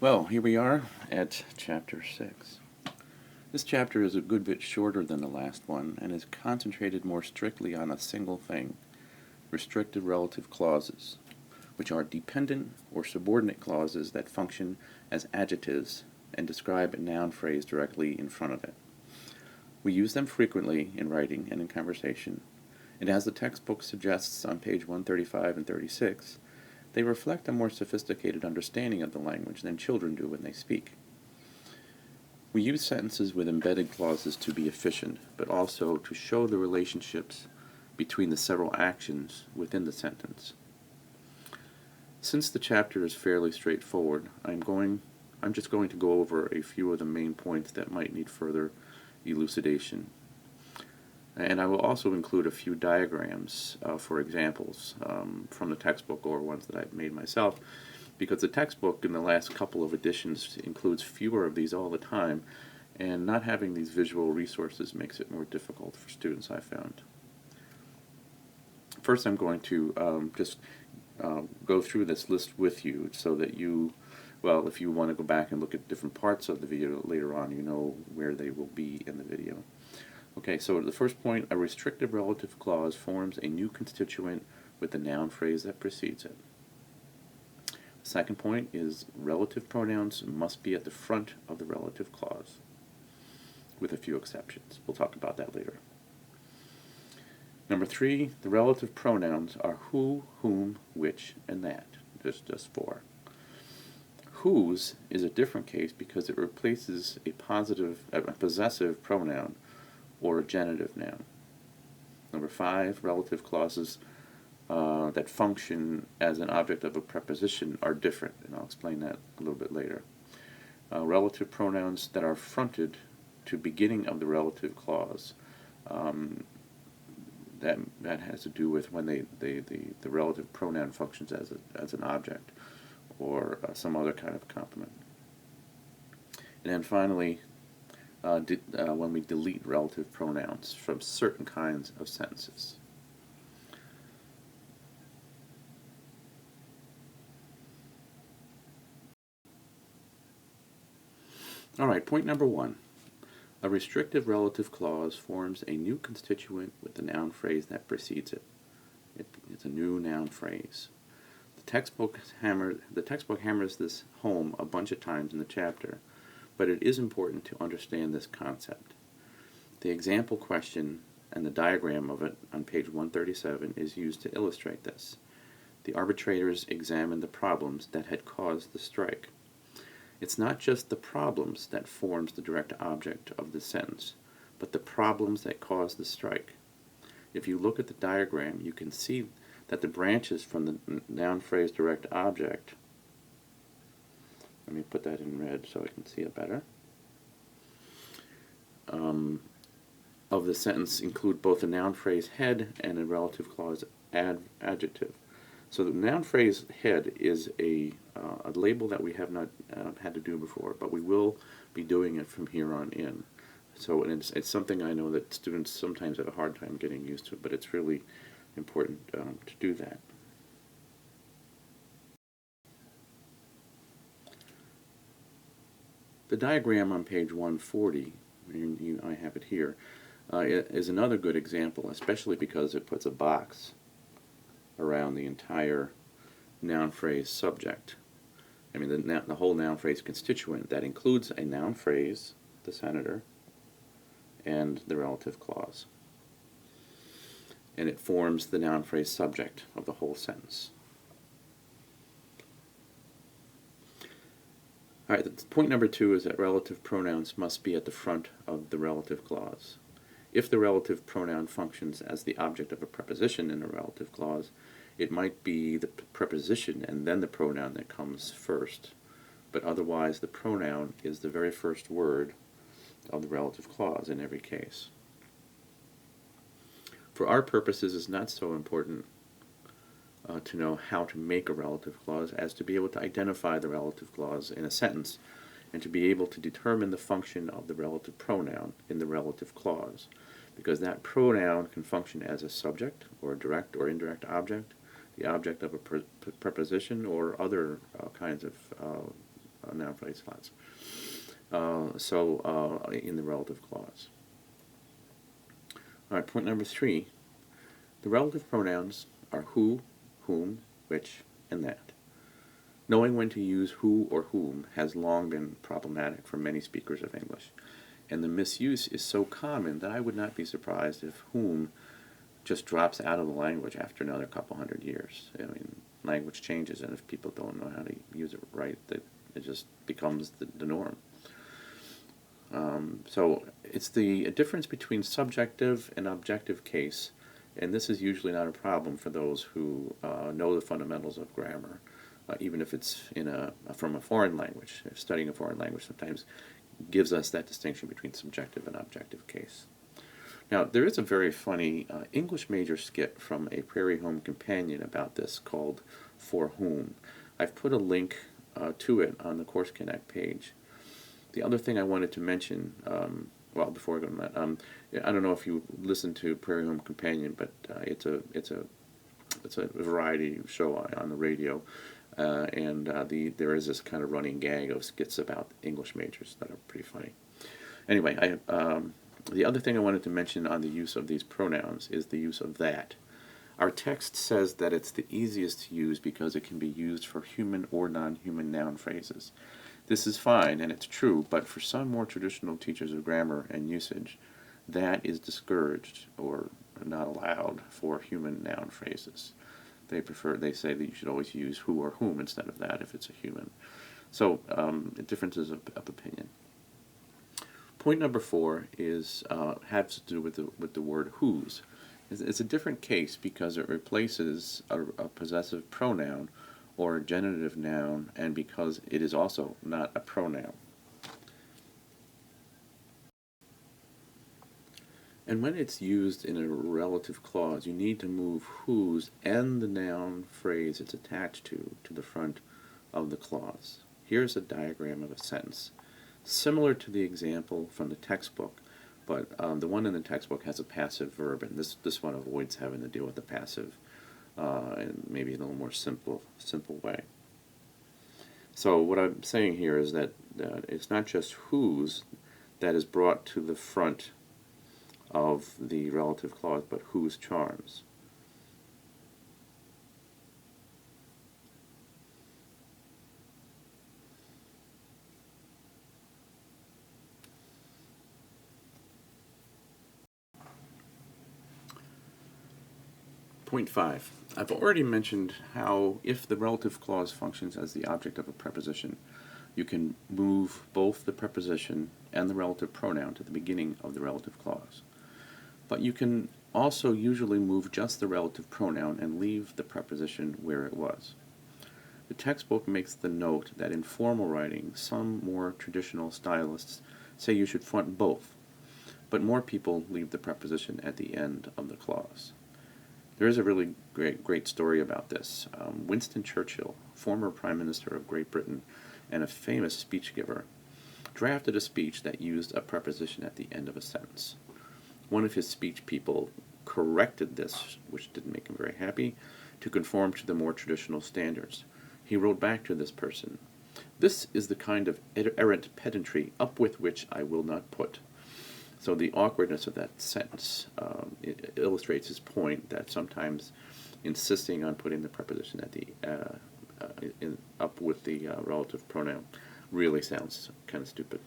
Well, here we are at Chapter 6. This chapter is a good bit shorter than the last one and is concentrated more strictly on a single thing, restricted relative clauses, which are dependent or subordinate clauses that function as adjectives and describe a noun phrase directly in front of it. We use them frequently in writing and in conversation, and as the textbook suggests on page 135 and 36, they reflect a more sophisticated understanding of the language than children do when they speak. We use sentences with embedded clauses to be efficient, but also to show the relationships between the several actions within the sentence. Since the chapter is fairly straightforward, I'm just going to go over a few of the main points that might need further elucidation. And I will also include a few diagrams for examples from the textbook or ones that I've made myself, because the textbook in the last couple of editions includes fewer of these all the time, and not having these visual resources makes it more difficult for students, I found. First, I'm going to just go through this list with you so that you, well, if you want to go back and look at different parts of the video later on, you know where they will be in the video. Okay, so the first point, a restrictive relative clause forms a new constituent with the noun phrase that precedes it. The second point is relative pronouns must be at the front of the relative clause, with a few exceptions. We'll talk about that later. Number 3, the relative pronouns are who, whom, which, and that. Just 4. Whose is a different case because it replaces a possessive pronoun or a genitive noun. Number 5, relative clauses that function as an object of a preposition are different, and I'll explain that a little bit later. Relative pronouns that are fronted to beginning of the relative clause, that has to do with when the relative pronoun functions as an object or some other kind of complement. And then finally, when we delete relative pronouns from certain kinds of sentences. All right, point number 1. A restrictive relative clause forms a new constituent with the noun phrase that precedes it. It's a new noun phrase. The textbook hammers this home a bunch of times in the chapter, but it is important to understand this concept. The example question and the diagram of it on page 137 is used to illustrate this. The arbitrators examined the problems that had caused the strike. It's not just the problems that forms the direct object of the sentence, but the problems that cause the strike. If you look at the diagram, you can see that the branches from the noun phrase direct object, let me put that in red so I can see it better, of the sentence include both the noun phrase head and a relative clause adjective. So the noun phrase head is a label that we have not had to do before, but we will be doing it from here on in. So it's something I know that students sometimes have a hard time getting used to, but it's really important to do that. The diagram on page 140, I have it here, is another good example, especially because it puts a box around the entire noun phrase subject. I mean, the whole noun phrase constituent that includes a noun phrase, the senator, and the relative clause. And it forms the noun phrase subject of the whole sentence. All right, point number 2 is that relative pronouns must be at the front of the relative clause. If the relative pronoun functions as the object of a preposition in a relative clause, it might be the preposition and then the pronoun that comes first, but otherwise the pronoun is the very first word of the relative clause in every case. For our purposes, it's not so important to know how to make a relative clause as to be able to identify the relative clause in a sentence and to be able to determine the function of the relative pronoun in the relative clause, because that pronoun can function as a subject or a direct or indirect object, the object of a preposition, or other kinds of noun phrase slots. In the relative clause. All right, point number 3. The relative pronouns are who, whom, which, and that. Knowing when to use who or whom has long been problematic for many speakers of English, and the misuse is so common that I would not be surprised if whom just drops out of the language after another couple hundred years. I mean, language changes, and if people don't know how to use it right, that it just becomes the norm. So it's the difference between subjective and objective case, and this is usually not a problem for those who know the fundamentals of grammar, even if it's from a foreign language. Studying a foreign language sometimes gives us that distinction between subjective and objective case. Now, there is a very funny English major skit from a Prairie Home Companion about this called For Whom. I've put a link to it on the Course Connect page. The other thing I wanted to mention, before I go to that, I don't know if you listen to Prairie Home Companion, but it's a variety show on the radio, and there is this kind of running gag of skits about English majors that are pretty funny. Anyway, the other thing I wanted to mention on the use of these pronouns is the use of that. Our text says that it's the easiest to use because it can be used for human or non-human noun phrases. This is fine, and it's true, but for some more traditional teachers of grammar and usage, that is discouraged or not allowed for human noun phrases. They say that you should always use who or whom instead of that if it's a human. So, differences of opinion. Point number 4 has to do with the word whose. It's a different case because it replaces a possessive pronoun or a genitive noun, and because it is also not a pronoun. And when it's used in a relative clause, you need to move whose and the noun phrase it's attached to the front of the clause. Here's a diagram of a sentence, similar to the example from the textbook, but the one in the textbook has a passive verb, and this one avoids having to deal with the passive in maybe a little more simple way. So what I'm saying here is that it's not just whose that is brought to the front of the relative clause, but whose charms. Point 5. I've already mentioned how if the relative clause functions as the object of a preposition, you can move both the preposition and the relative pronoun to the beginning of the relative clause. But you can also usually move just the relative pronoun and leave the preposition where it was. The textbook makes the note that in formal writing, some more traditional stylists say you should front both, but more people leave the preposition at the end of the clause. There is a really great story about this. Winston Churchill, former Prime Minister of Great Britain and a famous speech giver, drafted a speech that used a preposition at the end of a sentence. One of his speech people corrected this, which didn't make him very happy, to conform to the more traditional standards. He wrote back to this person, "This is the kind of errant pedantry up with which I will not put." So the awkwardness of that sentence it illustrates his point that sometimes insisting on putting the preposition at the up with the relative pronoun really sounds kind of stupid.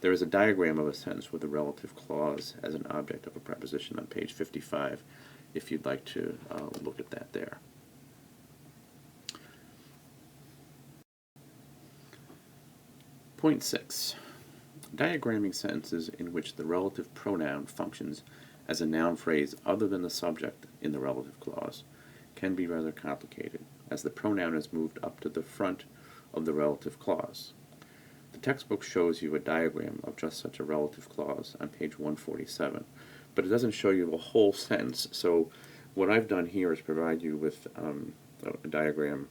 There is a diagram of a sentence with a relative clause as an object of a preposition on page 55, if you'd like to look at that there. Point 6. Diagramming sentences in which the relative pronoun functions as a noun phrase other than the subject in the relative clause can be rather complicated, as the pronoun is moved up to the front of the relative clause. The textbook shows you a diagram of just such a relative clause on page 147, but it doesn't show you a whole sentence, so what I've done here is provide you with a diagram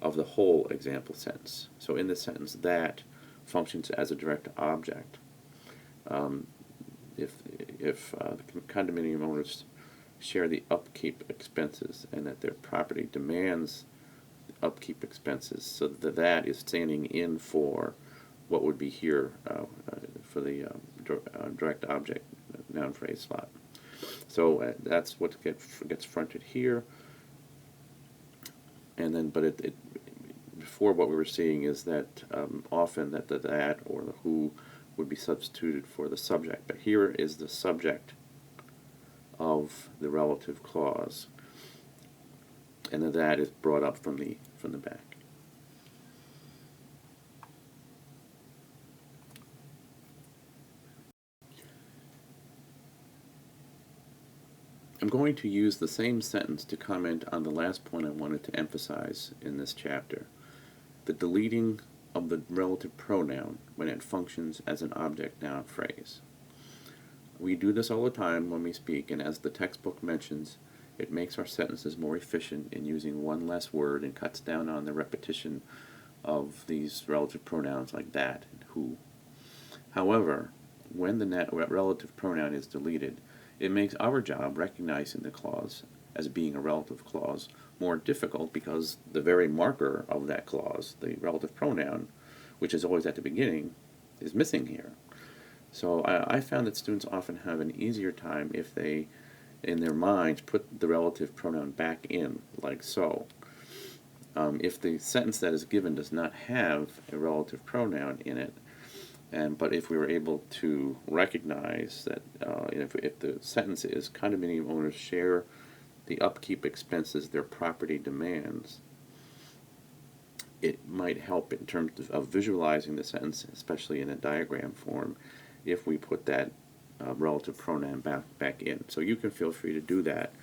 of the whole example sentence. So in this sentence, that functions as a direct object. If the condominium owners share the upkeep expenses and that their property demands upkeep expenses. So that is standing in for what would be here for the direct object noun phrase slot. So that's what gets fronted here. And then, but before what we were seeing is that often that the that or the who would be substituted for the subject. But here is the subject of the relative clause, and the that is brought up from the back. I'm going to use the same sentence to comment on the last point I wanted to emphasize in this chapter, the deleting of the relative pronoun when it functions as an object noun phrase. We do this all the time when we speak, and as the textbook mentions, it makes our sentences more efficient in using one less word and cuts down on the repetition of these relative pronouns like that and who. However, when the relative pronoun is deleted, it makes our job recognizing the clause as being a relative clause more difficult, because the very marker of that clause, the relative pronoun, which is always at the beginning, is missing here. So I found that students often have an easier time if they, in their minds, put the relative pronoun back in, like so. If the sentence that is given does not have a relative pronoun in it, but if we were able to recognize that if the sentence is condominium owners share the upkeep expenses their property demands, it might help in terms of visualizing the sentence, especially in a diagram form, if we put that relative pronoun back in. So you can feel free to do that.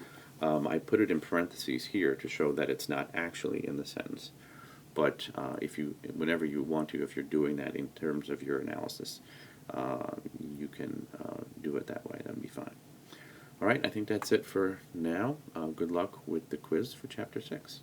I put it in parentheses here to show that it's not actually in the sentence. But whenever you want to, if you're doing that in terms of your analysis, you can do it that way. That'd be fine. All right, I think that's it for now. Good luck with the quiz for Chapter 6.